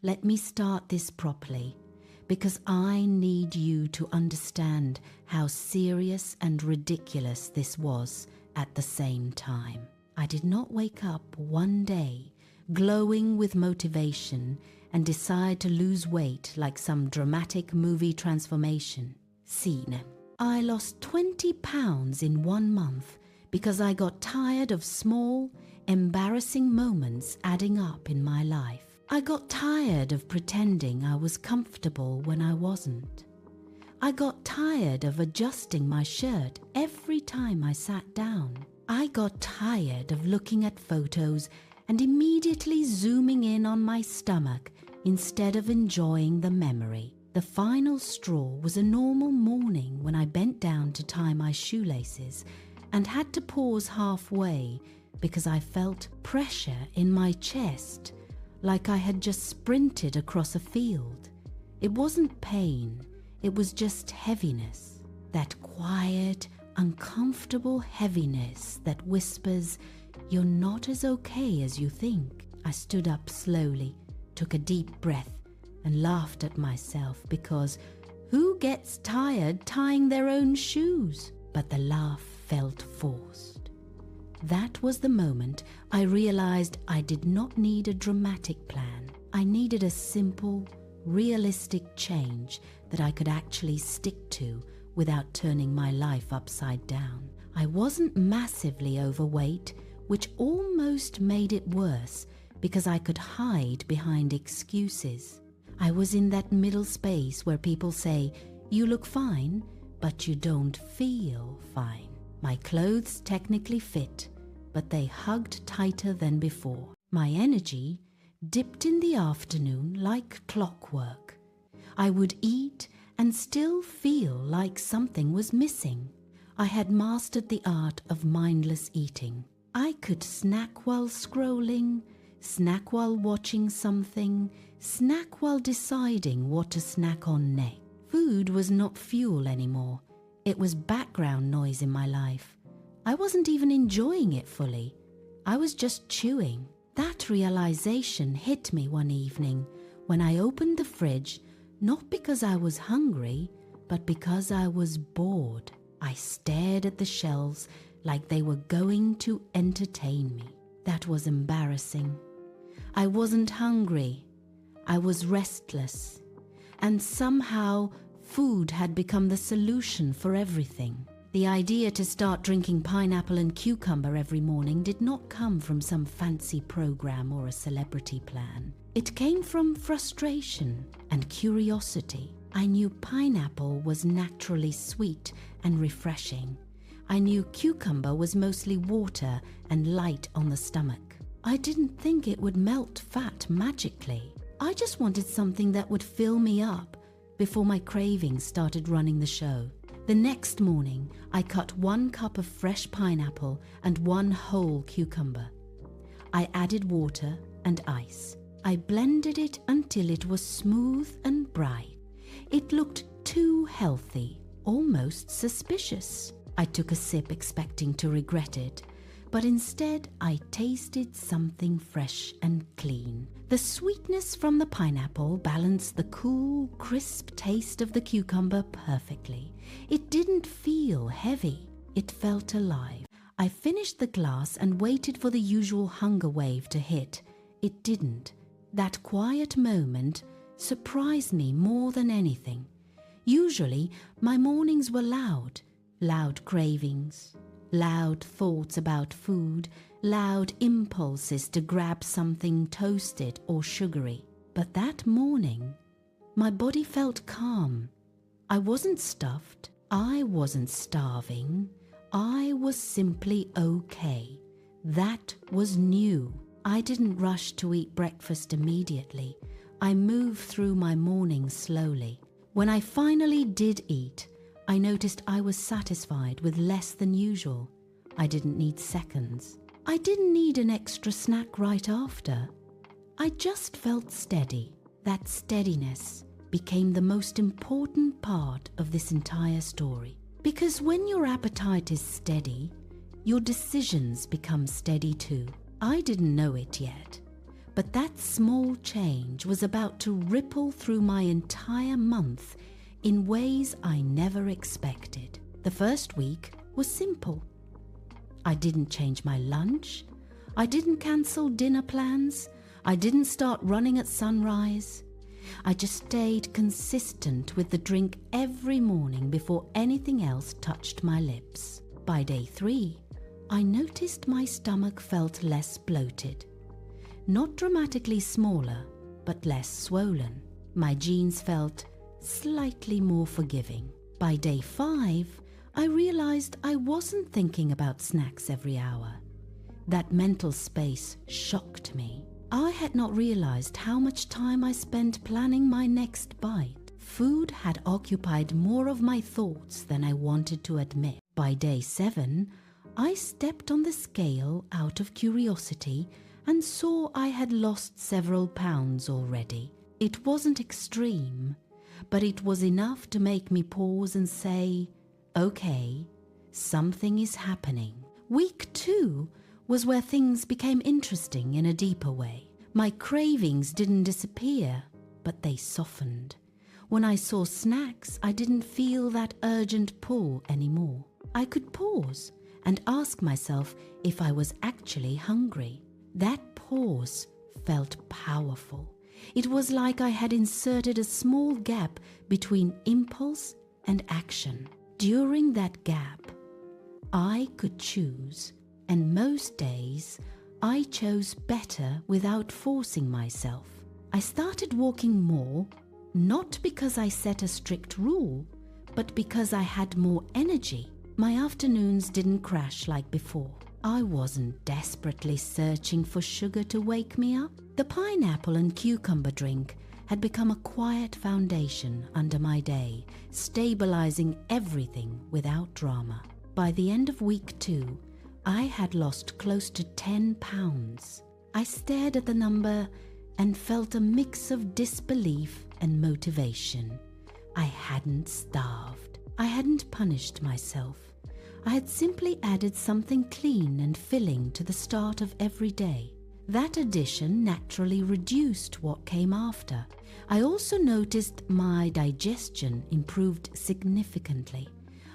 let me start this properly, because I need you to understand how serious and ridiculous this was at the same time. I did not wake up one day glowing with motivation and decide to lose weight like some dramatic movie transformation scene. I lost 20 pounds in 1 month because I got tired of small, embarrassing moments adding up in my life. I got tired of pretending I was comfortable when I wasn't. I got tired of adjusting my shirt every time I sat down. I got tired of looking at photos and immediately zooming in on my stomach instead of enjoying the memory. The final straw was a normal morning when I bent down to tie my shoelaces and had to pause halfway because I felt pressure in my chest, like I had just sprinted across a field. It wasn't pain, it was just heaviness. That quiet, uncomfortable heaviness that whispers, "You're not as okay as you think." I stood up slowly, took a deep breath, and laughed at myself because who gets tired tying their own shoes? But the laugh felt forced. That was the moment I realized I did not need a dramatic plan. I needed a simple, realistic change that I could actually stick to without turning my life upside down. I wasn't massively overweight, which almost made it worse because I could hide behind excuses. I was in that middle space where people say, "You look fine, but you don't feel fine." My clothes technically fit, but they hugged tighter than before. My energy dipped in the afternoon like clockwork. I would eat and still feel like something was missing. I had mastered the art of mindless eating. I could snack while scrolling, snack while watching something, snack while deciding what to snack on next. Food was not fuel anymore. It was background noise in my life. I wasn't even enjoying it fully. I was just chewing. That realization hit me one evening when I opened the fridge, not because I was hungry, but because I was bored. I stared at the shelves like they were going to entertain me. That was embarrassing. I wasn't hungry. I was restless. And somehow, food had become the solution for everything. The idea to start drinking pineapple and cucumber every morning did not come from some fancy program or a celebrity plan. It came from frustration and curiosity. I knew pineapple was naturally sweet and refreshing. I knew cucumber was mostly water and light on the stomach. I didn't think it would melt fat magically. I just wanted something that would fill me up before my cravings started running the show. The next morning, I cut 1 cup of fresh pineapple and 1 whole cucumber. I added water and ice. I blended it until it was smooth and bright. It looked too healthy, almost suspicious. I took a sip expecting to regret it, but instead I tasted something fresh and clean. The sweetness from the pineapple balanced the cool, crisp taste of the cucumber perfectly. It didn't feel heavy. It felt alive. I finished the glass and waited for the usual hunger wave to hit. It didn't. That quiet moment surprised me more than anything. Usually, my mornings were loud cravings, loud thoughts about food, loud impulses to grab something toasted or sugary. But that morning, my body felt calm. I wasn't stuffed. I wasn't starving. I was simply okay. That was new. I didn't rush to eat breakfast immediately. I moved through my morning slowly. When I finally did eat, I noticed I was satisfied with less than usual. I didn't need seconds. I didn't need an extra snack right after. I just felt steady. That steadiness became the most important part of this entire story. Because when your appetite is steady, your decisions become steady too. I didn't know it yet, But that small change was about to ripple through my entire month in ways I never expected. The first week was simple. I didn't change my lunch. I didn't cancel dinner plans. I didn't start running at sunrise. I just stayed consistent with the drink every morning before anything else touched my lips. By day 3, I noticed my stomach felt less bloated. Not dramatically smaller, but less swollen. My jeans felt slightly more forgiving. By day 5, I realized I wasn't thinking about snacks every hour. That mental space shocked me. I had not realized how much time I spent planning my next bite. Food had occupied more of my thoughts than I wanted to admit. By day 7, I stepped on the scale out of curiosity and saw I had lost several pounds already. It wasn't extreme, but it was enough to make me pause and say, okay, something is happening. Week 2 was where things became interesting in a deeper way. My cravings didn't disappear, but they softened. When I saw snacks, I didn't feel that urgent pull anymore. I could pause and ask myself if I was actually hungry. That pause felt powerful. It was like I had inserted a small gap between impulse and action. During that gap, I could choose, and most days I chose better without forcing myself. I started walking more, not because I set a strict rule, but because I had more energy. My afternoons didn't crash like before. I wasn't desperately searching for sugar to wake me up. The pineapple and cucumber drink had become a quiet foundation under my day, stabilizing everything without drama. By the end of week 2, I had lost close to 10 pounds. I stared at the number and felt a mix of disbelief and motivation. I hadn't starved. I hadn't punished myself. I had simply added something clean and filling to the start of every day. That addition naturally reduced what came after. I also noticed my digestion improved significantly.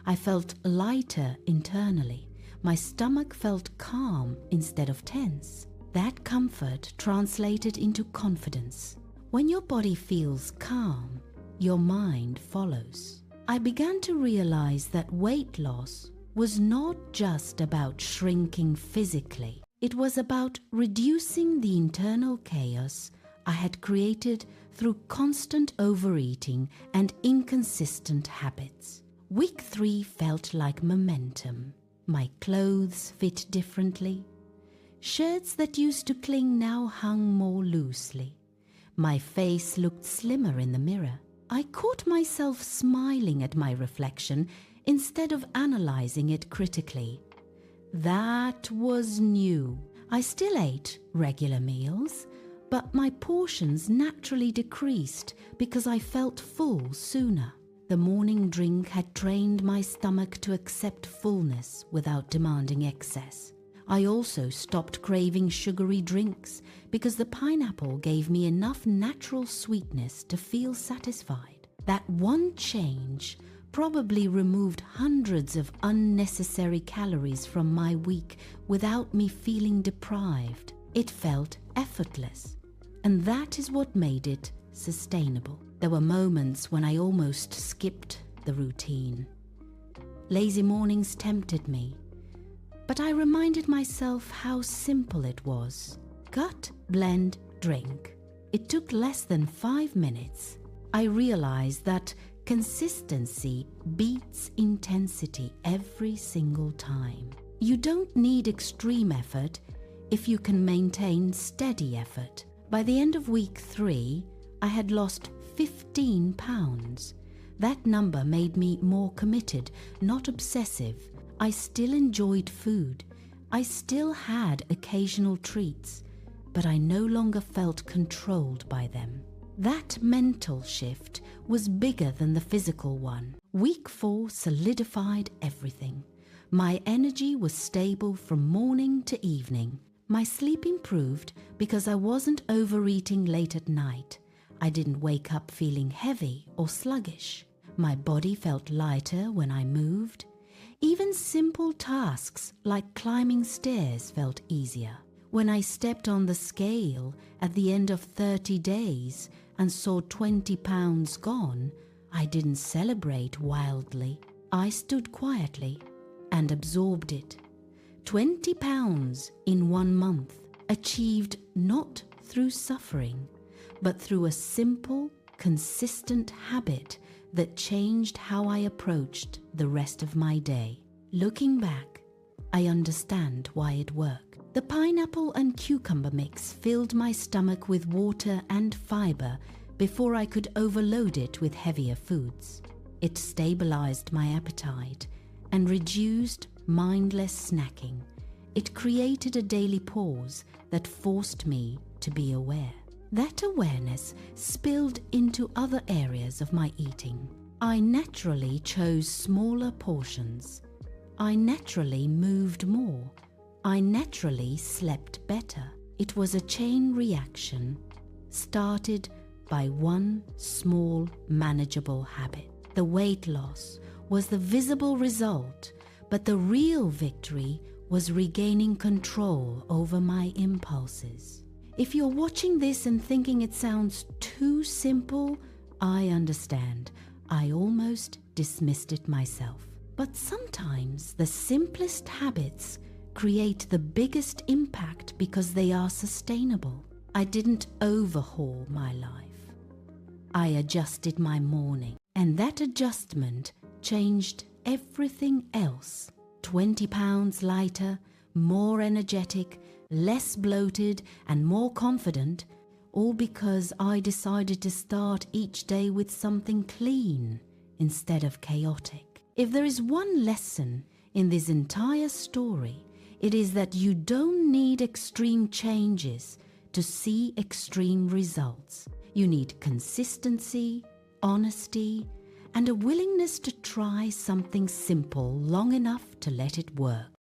I felt lighter internally. My stomach felt calm instead of tense. That comfort translated into confidence. When your body feels calm, your mind follows. I began to realize that weight loss was not just about shrinking physically. It was about reducing the internal chaos I had created through constant overeating and inconsistent habits. Week 3 felt like momentum. My clothes fit differently. Shirts that used to cling now hung more loosely. My face looked slimmer in the mirror. I caught myself smiling at my reflection instead of analyzing it critically. That was new. I still ate regular meals, but my portions naturally decreased because I felt full sooner. The morning drink had trained my stomach to accept fullness without demanding excess. I also stopped craving sugary drinks because the pineapple gave me enough natural sweetness to feel satisfied. That one change probably removed hundreds of unnecessary calories from my week without me feeling deprived. It felt effortless, and that is what made it sustainable. There were moments when I almost skipped the routine. Lazy mornings tempted me, but I reminded myself how simple it was. Gut, blend, drink. It took less than 5 minutes. I realized that consistency beats intensity every single time. You don't need extreme effort if you can maintain steady effort. By the end of week 3, I had lost 15 pounds. That number made me more committed, not obsessive. I still enjoyed food. I still had occasional treats, but I no longer felt controlled by them. That mental shift was bigger than the physical one. Week 4 solidified everything. My energy was stable from morning to evening. My sleep improved because I wasn't overeating late at night. I didn't wake up feeling heavy or sluggish. My body felt lighter when I moved. Even simple tasks like climbing stairs felt easier. When I stepped on the scale at the end of 30 days and saw 20 pounds gone, I didn't celebrate wildly. I stood quietly and absorbed it. 20 pounds in 1 month, achieved not through suffering, but through a simple, consistent habit that changed how I approached the rest of my day. Looking back, I understand why it worked. The pineapple and cucumber mix filled my stomach with water and fiber before I could overload it with heavier foods. It stabilized my appetite and reduced mindless snacking. It created a daily pause that forced me to be aware. That awareness spilled into other areas of my eating. I naturally chose smaller portions. I naturally moved more. I naturally slept better. It was a chain reaction, started by one small, manageable habit. The weight loss was the visible result, but the real victory was regaining control over my impulses. If you're watching this and thinking it sounds too simple, I understand. I almost dismissed it myself. But sometimes the simplest habits create the biggest impact because they are sustainable. I didn't overhaul my life. I adjusted my morning, and that adjustment changed everything else. 20 pounds lighter, more energetic, less bloated, and more confident, all because I decided to start each day with something clean instead of chaotic. If there is one lesson in this entire story, it is that you don't need extreme changes to see extreme results. You need consistency, honesty, and a willingness to try something simple long enough to let it work.